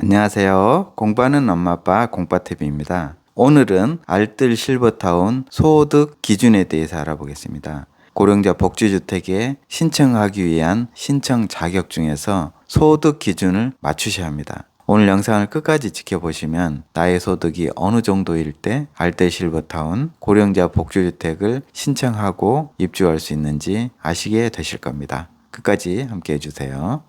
안녕하세요. 공부하는 엄마 아빠 공빠TV입니다. 오늘은 알뜰 실버타운 소득 기준에 대해서 알아보겠습니다. 고령자 복지주택에 신청하기 위한 신청 자격 중에서 소득 기준을 맞추셔야 합니다. 오늘 영상을 끝까지 지켜보시면 나의 소득이 어느 정도일 때 알뜰 실버타운 고령자 복지주택을 신청하고 입주할 수 있는지 아시게 되실 겁니다. 끝까지 함께 해주세요.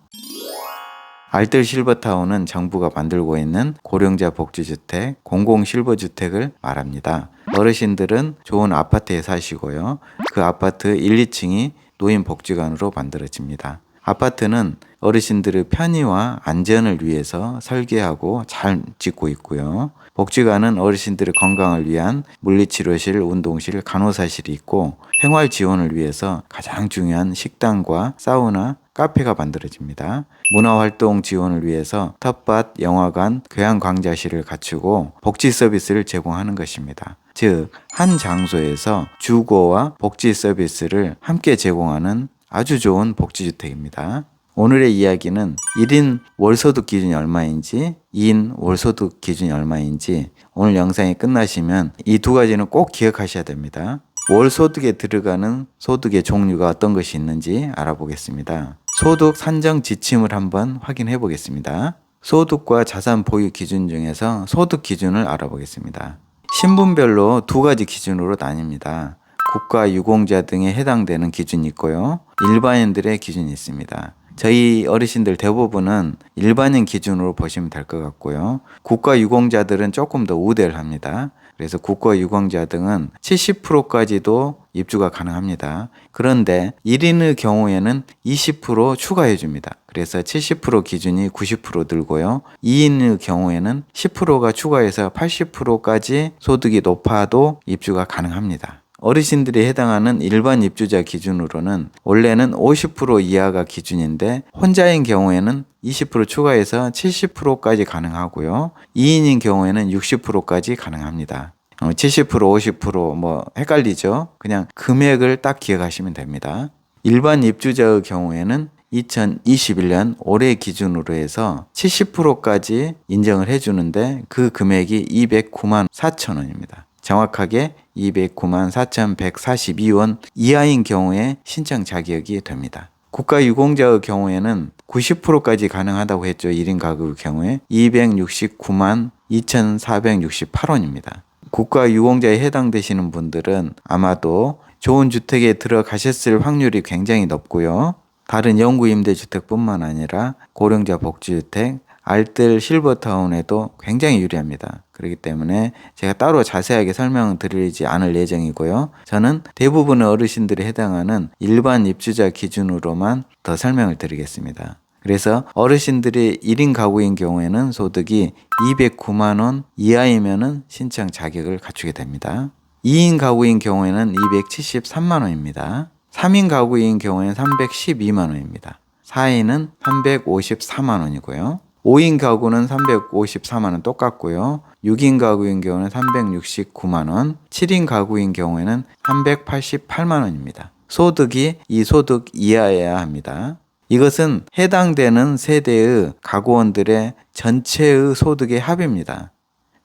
알뜰 실버타운은 정부가 만들고 있는 고령자 복지주택, 공공실버주택을 말합니다. 어르신들은 좋은 아파트에 사시고요. 그 아파트 1, 2층이 노인복지관으로 만들어집니다. 아파트는 어르신들의 편의와 안전을 위해서 설계하고 잘 짓고 있고요. 복지관은 어르신들의 건강을 위한 물리치료실, 운동실, 간호사실이 있고 생활 지원을 위해서 가장 중요한 식당과 사우나, 카페가 만들어집니다. 문화활동 지원을 위해서 텃밭, 영화관, 교양광자실을 갖추고 복지 서비스를 제공하는 것입니다. 즉, 한 장소에서 주거와 복지 서비스를 함께 제공하는 아주 좋은 복지주택입니다. 오늘의 이야기는 1인 월소득 기준이 얼마인지, 2인 월소득 기준이 얼마인지 오늘 영상이 끝나시면 이 두 가지는 꼭 기억하셔야 됩니다. 월소득에 들어가는 소득의 종류가 어떤 것이 있는지 알아보겠습니다. 소득 산정 지침을 한번 확인해 보겠습니다. 소득과 자산 보유 기준 중에서 소득 기준을 알아보겠습니다. 신분별로 두 가지 기준으로 나뉩니다. 국가 유공자 등에 해당되는 기준이 있고요. 일반인들의 기준이 있습니다. 저희 어르신들 대부분은 일반인 기준으로 보시면 될 것 같고요. 국가 유공자들은 조금 더 우대를 합니다. 그래서 국가 유공자 등은 70%까지도 입주가 가능합니다. 그런데 1인의 경우에는 20% 추가해 줍니다. 그래서 70% 기준이 90% 들고요. 2인의 경우에는 10%가 추가해서 80%까지 소득이 높아도 입주가 가능합니다. 어르신들이 해당하는 일반 입주자 기준으로는 원래는 50% 이하가 기준인데 혼자인 경우에는 20% 추가해서 70%까지 가능하고요. 2인인 경우에는 60%까지 가능합니다. 70%, 50% 헷갈리죠? 그냥 금액을 딱 기억하시면 됩니다. 일반 입주자의 경우에는 2021년 올해 기준으로 해서 70%까지 인정을 해주는데 그 금액이 209만 4천 원입니다. 정확하게 209만 4,142원 이하인 경우에 신청 자격이 됩니다. 국가 유공자의 경우에는 90%까지 가능하다고 했죠. 1인 가구의 경우에 269만 2,468원입니다. 국가 유공자에 해당되시는 분들은 아마도 좋은 주택에 들어가셨을 확률이 굉장히 높고요. 다른 영구임대주택뿐만 아니라 고령자 복지주택, 알뜰 실버타운에도 굉장히 유리합니다. 그렇기 때문에 제가 따로 자세하게 설명을 드리지 않을 예정이고요. 저는 대부분의 어르신들이 해당하는 일반 입주자 기준으로만 더 설명을 드리겠습니다. 그래서 어르신들이 1인 가구인 경우에는 소득이 209만 원 이하이면 신청 자격을 갖추게 됩니다. 2인 가구인 경우에는 273만 원입니다. 3인 가구인 경우에는 312만 원입니다. 4인은 354만 원이고요. 5인 가구는 354만 원 똑같고요. 6인 가구인 경우는 369만 원, 7인 가구인 경우에는 388만 원입니다. 소득이 이 소득 이하여야 합니다. 이것은 해당되는 세대의 가구원들의 전체의 소득의 합입니다.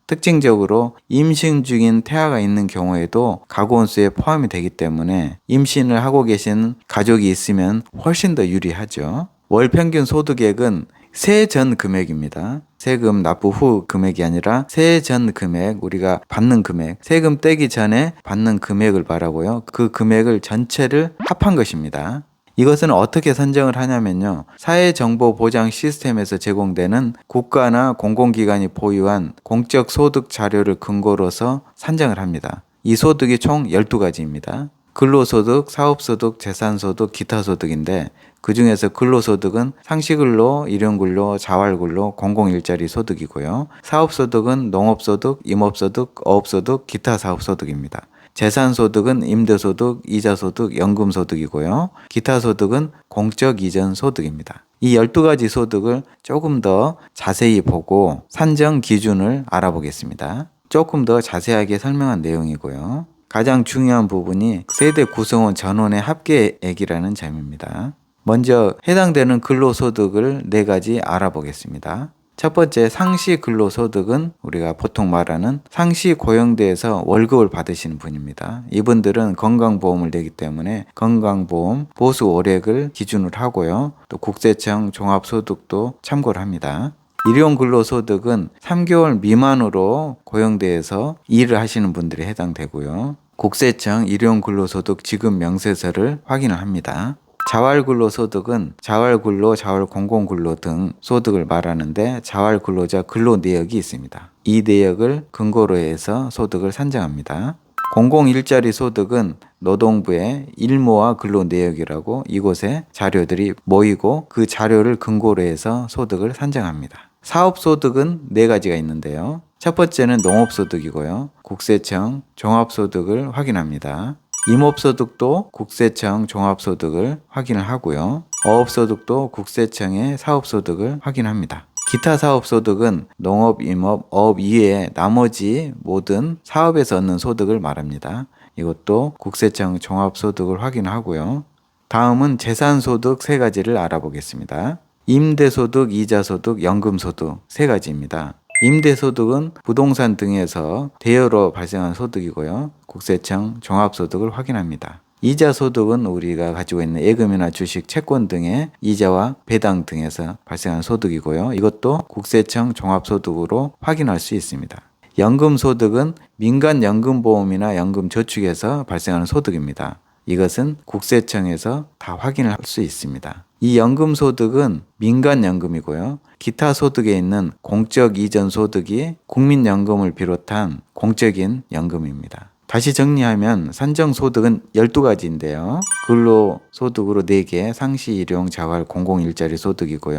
특징적으로 임신 중인 태아가 있는 경우에도 가구원 수에 포함이 되기 때문에 임신을 하고 계신 가족이 있으면 훨씬 더 유리하죠. 월 평균 소득액은 세해 전 금액입니다. 세금 납부 후 금액이 아니라 세해 전 금액, 우리가 받는 금액, 세금 떼기 전에 받는 금액을 말하고요. 그 금액을 전체를 합한 것입니다. 이것은 어떻게 선정을 하냐면요. 사회정보보장 시스템에서 제공되는 국가나 공공기관이 보유한 공적 소득 자료를 근거로서 산정을 합니다. 이 소득이 총 12가지입니다. 근로소득, 사업소득, 재산소득, 기타소득인데 그 중에서 근로소득은 상시근로, 일용근로, 자활근로, 공공일자리 소득이고요. 사업소득은 농업소득, 임업소득, 어업소득, 기타사업소득입니다. 재산소득은 임대소득, 이자소득, 연금소득이고요. 기타소득은 공적이전소득입니다. 이 12가지 소득을 조금 더 자세히 보고 산정 기준을 알아보겠습니다. 조금 더 자세하게 설명한 내용이고요. 가장 중요한 부분이 세대 구성원 전원의 합계액이라는 점입니다. 먼저 해당되는 근로소득을 4가지 알아보겠습니다. 첫 번째 상시 근로소득은 우리가 보통 말하는 상시 고용대에서 월급을 받으시는 분입니다. 이분들은 건강보험을 내기 때문에 건강보험 보수 월액을 기준으로 하고요. 또 국세청 종합소득도 참고를 합니다. 일용근로소득은 3개월 미만으로 고용대에서 일을 하시는 분들이 해당되고요. 국세청 일용근로소득 지급 명세서를 확인을 합니다. 자활근로소득은 자활근로, 자활공공근로 등 소득을 말하는데 자활근로자 근로내역이 있습니다. 이 내역을 근거로 해서 소득을 산정합니다. 공공일자리 소득은 노동부의 일모와 근로내역이라고 이곳에 자료들이 모이고 그 자료를 근거로 해서 소득을 산정합니다. 사업소득은 4가지가 있는데요. 첫 번째는 농업소득이고요. 국세청 종합소득을 확인합니다. 임업소득도 국세청 종합소득을 확인을 하고요. 어업소득도 국세청의 사업소득을 확인합니다. 기타 사업소득은 농업, 임업, 어업 이외에 나머지 모든 사업에서 얻는 소득을 말합니다. 이것도 국세청 종합소득을 확인하고요. 다음은 재산소득 3가지를 알아보겠습니다. 임대소득, 이자소득, 연금소득 3가지입니다. 임대소득은 부동산 등에서 대여로 발생한 소득이고요. 국세청 종합소득을 확인합니다. 이자소득은 우리가 가지고 있는 예금이나 주식, 채권 등의 이자와 배당 등에서 발생한 소득이고요. 이것도 국세청 종합소득으로 확인할 수 있습니다. 연금소득은 민간연금보험이나 연금저축에서 발생하는 소득입니다. 이것은 국세청에서 다 확인을 할 수 있습니다. 이 연금소득은 민간연금이고요. 기타 소득에 있는 공적 이전 소득이 국민연금을 비롯한 공적인 연금입니다. 다시 정리하면 산정소득은 12가지인데요. 근로소득으로 4개, 상시, 일용, 자활, 공공일자리 소득이고요.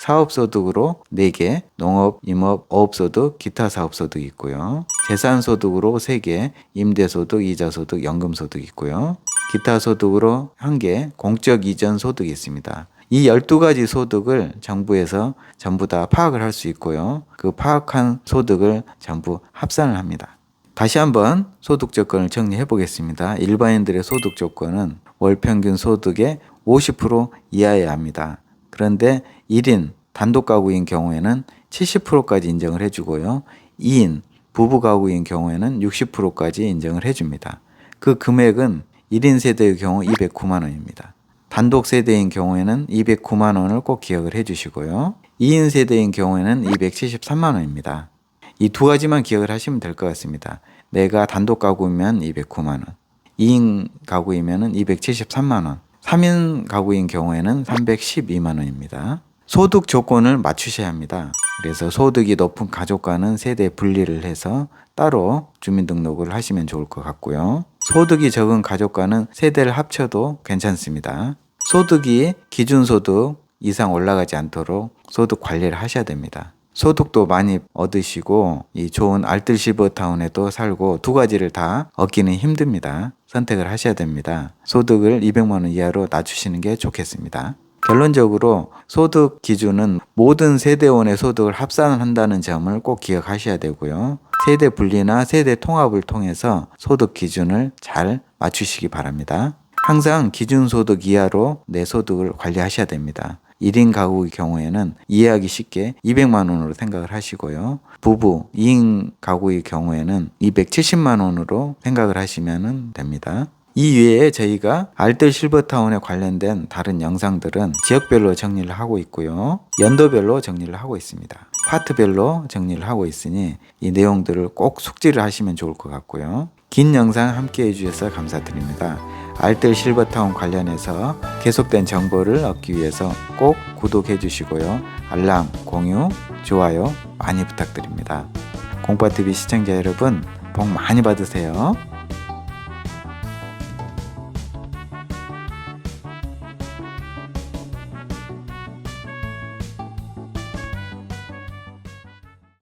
사업소득으로 4개, 농업, 임업, 어업소득, 기타 사업소득이 있고요. 재산소득으로 3개, 임대소득, 이자소득, 연금소득이 있고요. 기타 소득으로 1개, 공적 이전 소득이 있습니다. 이 12가지 소득을 정부에서 전부 다 파악을 할 수 있고요. 그 파악한 소득을 전부 합산을 합니다. 다시 한번 소득 조건을 정리해 보겠습니다. 일반인들의 소득 조건은 월 평균 소득의 50% 이하여야 합니다. 그런데 1인 단독 가구인 경우에는 70%까지 인정을 해주고요. 2인 부부 가구인 경우에는 60%까지 인정을 해줍니다. 그 금액은 1인 세대의 경우 209만 원입니다. 단독 세대인 경우에는 209만 원을 꼭 기억을 해주시고요. 2인 세대인 경우에는 273만 원입니다. 이 2가지만 기억을 하시면 될 것 같습니다. 내가 단독 가구이면 209만 원, 2인 가구이면 273만 원, 3인 가구인 경우에는 312만 원입니다. 소득 조건을 맞추셔야 합니다. 그래서 소득이 높은 가족과는 세대 분리를 해서 따로 주민등록을 하시면 좋을 것 같고요. 소득이 적은 가족과는 세대를 합쳐도 괜찮습니다. 소득이 기준소득 이상 올라가지 않도록 소득 관리를 하셔야 됩니다. 소득도 많이 얻으시고 이 좋은 알뜰 실버타운에도 살고 2가지를 다 얻기는 힘듭니다. 선택을 하셔야 됩니다. 소득을 200만 원 이하로 낮추시는 게 좋겠습니다. 결론적으로 소득 기준은 모든 세대원의 소득을 합산한다는 점을 꼭 기억하셔야 되고요. 세대 분리나 세대 통합을 통해서 소득 기준을 잘 맞추시기 바랍니다. 항상 기준소득 이하로 내 소득을 관리하셔야 됩니다. 1인 가구의 경우에는 이해하기 쉽게 200만 원으로 생각을 하시고요. 부부 2인 가구의 경우에는 270만 원으로 생각을 하시면 됩니다. 이 외에 저희가 알뜰 실버타운에 관련된 다른 영상들은 지역별로 정리를 하고 있고요. 연도별로 정리를 하고 있습니다. 파트별로 정리를 하고 있으니 이 내용들을 꼭 숙지를 하시면 좋을 것 같고요. 긴 영상 함께 해주셔서 감사드립니다. 알뜰 실버타운 관련해서 계속된 정보를 얻기 위해서 꼭 구독해 주시고요. 알람, 공유, 좋아요 많이 부탁드립니다. 공파TV 시청자 여러분 복 많이 받으세요.